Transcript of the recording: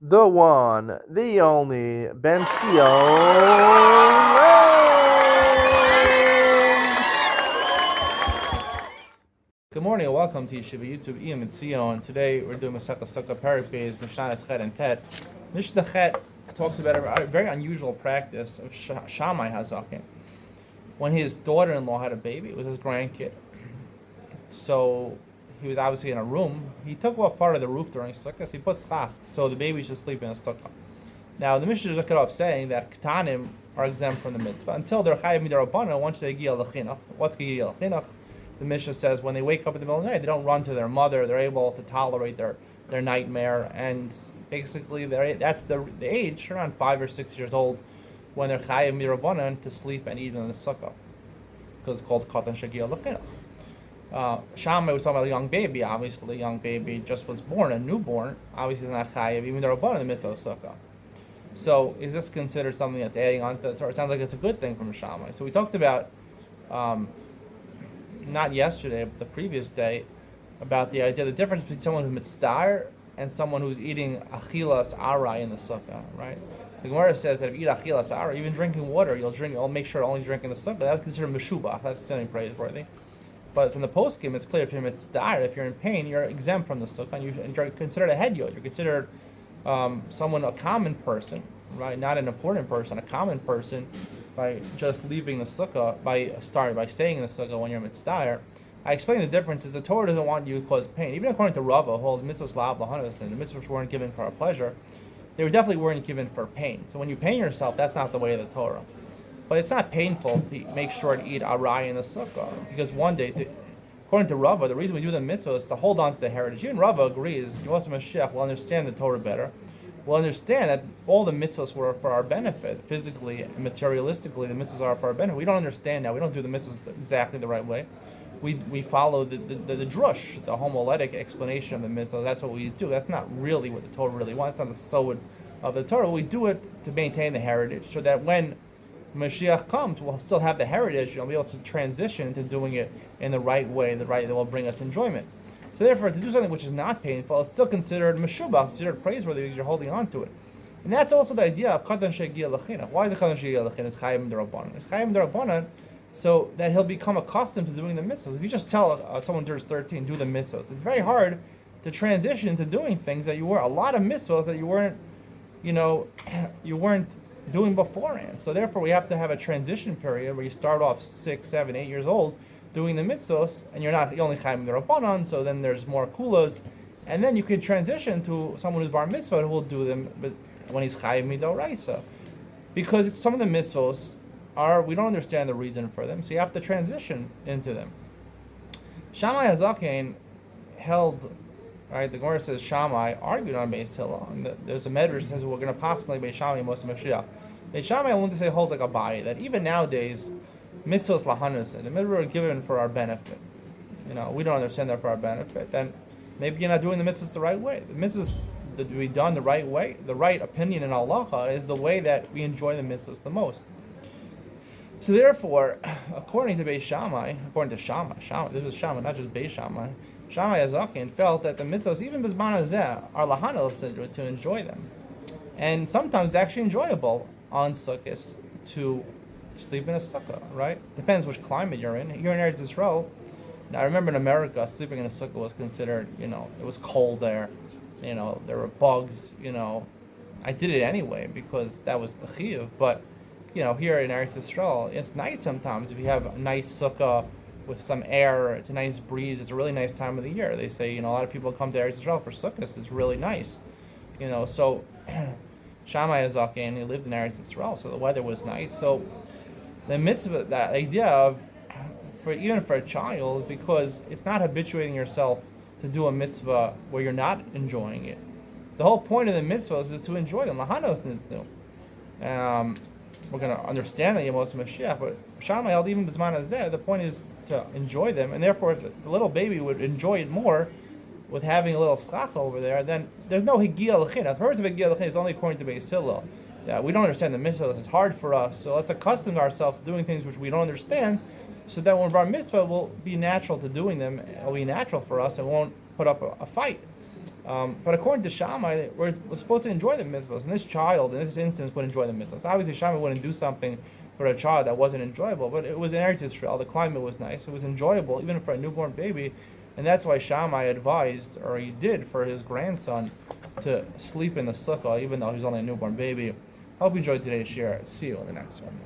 the one, the only, Ben Sion. Good morning and welcome to Yeshiva YouTube, Iyun and Sion. Today we're doing Succah paraphrase, Mishnah Chet and Tet. Mishnah Chet talks about a very unusual practice of Shammai Hazakin. When his daughter-in-law had a baby, it was his grandkid. So he was obviously in a room. He took off part of the roof during Sukkah, so he put Succah, so the baby should sleep in a Sukkah. Now the Mishnah took it off saying that Ketanim are exempt from the mitzvah until they're Chayav Midarabana once they Giyah L'Chinuch. What's Giyah L'Chinuch? The Mishnah says when they wake up in the middle of the night, they don't run to their mother. They're able to tolerate their nightmare, and basically that's the age, around 5 or 6 years old, when they're chayav mirabanan to sleep and eat in the sukkah, because it's called katan shagiyah l'chinuch. Shammai was talking about a young baby. Obviously, a young baby just was born, a newborn. Obviously, is not chayav even mirabanan in the mitzvah of sukkah. So, is this considered something that's adding on to the Torah? It sounds like it's a good thing from Shammai. So we talked about. Not yesterday, but the previous day, about the idea, the difference between someone who's mitzvah and someone who's eating achilas arai in the sukkah, right? The Gemara says that if you eat achilas arai, even drinking water, you'll make sure to only drink in the sukkah. That's considered meshubach. That's considered praiseworthy. But from the poskim, it's clear if you're mitzvah, if you're in pain, you're exempt from the sukkah, and you're considered a head yod. You're considered someone, a common person, right? Not an important person, a common person. By just leaving the sukkah, by staying in the sukkah when you're mitzvah. I explained the difference is the Torah doesn't want you to cause pain. Even according to Rava, who holds mitzvahs lav lahanas, and the mitzvahs weren't given for our pleasure, they definitely weren't given for pain. So when you pain yourself, that's not the way of the Torah. But it's not painful to make sure to eat arai in the sukkah, because one day, according to Rava, the reason we do the mitzvah is to hold on to the heritage. Even Rava agrees, Yosef Mashiach will understand the Torah better. We'll understand that all the mitzvahs were for our benefit, physically and materialistically. The mitzvahs are for our benefit. We don't understand now. We don't do the mitzvahs exactly the right way. We follow the drush, the homiletic explanation of the mitzvah. That's what we do. That's not really what the Torah really wants. It's not the sod of the Torah. We do it to maintain the heritage, so that when Mashiach comes, we'll still have the heritage and we'll be able to transition into doing it in the right way, the right that will bring us enjoyment. So therefore, to do something which is not painful, it's still considered meshubach, considered praiseworthy because you're holding on to it. And that's also the idea of katan shegiyah l'chinuch. Why is it katan shegiyah l'chinuch? It's chayim d'Rabbanan. It's chayim d'Rabbanan so that he'll become accustomed to doing the mitzvahs. If you just tell someone who's 13, do the mitzvahs, it's very hard to transition into doing things that you were, a lot of mitzvahs that you weren't doing beforehand. So therefore, we have to have a transition period where you start off 6, 7, 8 years old, doing the mitzvos, and you're only chayim d'Rabbanan, so then there's more kulos, and then you can transition to someone who's bar mitzvah who will do them, but when he's chayim midoraisa, because some of the mitzvos we don't understand the reason for them, so you have to transition into them. Shammai Hazaken held, right? The Gemara says Shammai argued on Beis Hillel, and there's a medrash that says we're going to possibly Beis Shammai Moshe Mashiach. Beis Shammai, I want to say, holds like a Abaye, that even nowadays, mitzvahs lahanas, the mitzvahs are given for our benefit. We don't understand that for our benefit. Then maybe you're not doing the mitzvahs the right way. The mitzvahs that we done the right way, the right opinion in halacha is the way that we enjoy the mitzvahs the most. So therefore, according to Beis Shammai, this was Shammai, not just Beis Shammai, Shammai Hazaken felt that the mitzvahs, even bizman hazeh, are lahanas to enjoy them, and sometimes it's actually enjoyable on Sukkot to sleep in a sukkah, right? Depends which climate you're in. Here in Eretz Yisrael, now I remember in America, sleeping in a sukkah was considered, it was cold there. There were bugs. I did it anyway because that was the chiyuv. But here in Eretz Yisrael, it's nice sometimes if you have a nice sukkah with some air. It's a nice breeze. It's a really nice time of the year. They say a lot of people come to Eretz Yisrael for sukkahs. It's really nice. So Shammai Hazaken, he lived in Eretz Yisrael, so the weather was nice. So the mitzvah, that idea of, even for a child, is because it's not habituating yourself to do a mitzvah where you're not enjoying it. The whole point of the mitzvahs is to enjoy them. Lahanos nidnu. We're going to understand the Yemos Mashiach, but Shammai held even b'zman hazeh, the point is to enjoy them, and therefore if the little baby would enjoy it more with having a little Succah over there, then there's no higiyah l'chinuch. The purpose of higiyah l'chinuch is only according to Beis Hillel. Yeah, we don't understand the mitzvah. It's hard for us, so let's accustom ourselves to doing things which we don't understand, so that when bar mitzvah will be natural to doing them. It'll be natural for us and won't put up a fight. But according to Shammai, we're supposed to enjoy the mitzvahs, and this child, in this instance, would enjoy the mitzvahs. Obviously, Shammai wouldn't do something for a child that wasn't enjoyable, but it was in Eretz Yisrael. The climate was nice. It was enjoyable, even for a newborn baby, and that's why Shammai advised, or he did, for his grandson to sleep in the sukkah, even though he was only a newborn baby. Hope you enjoyed today's share. See you in the next one.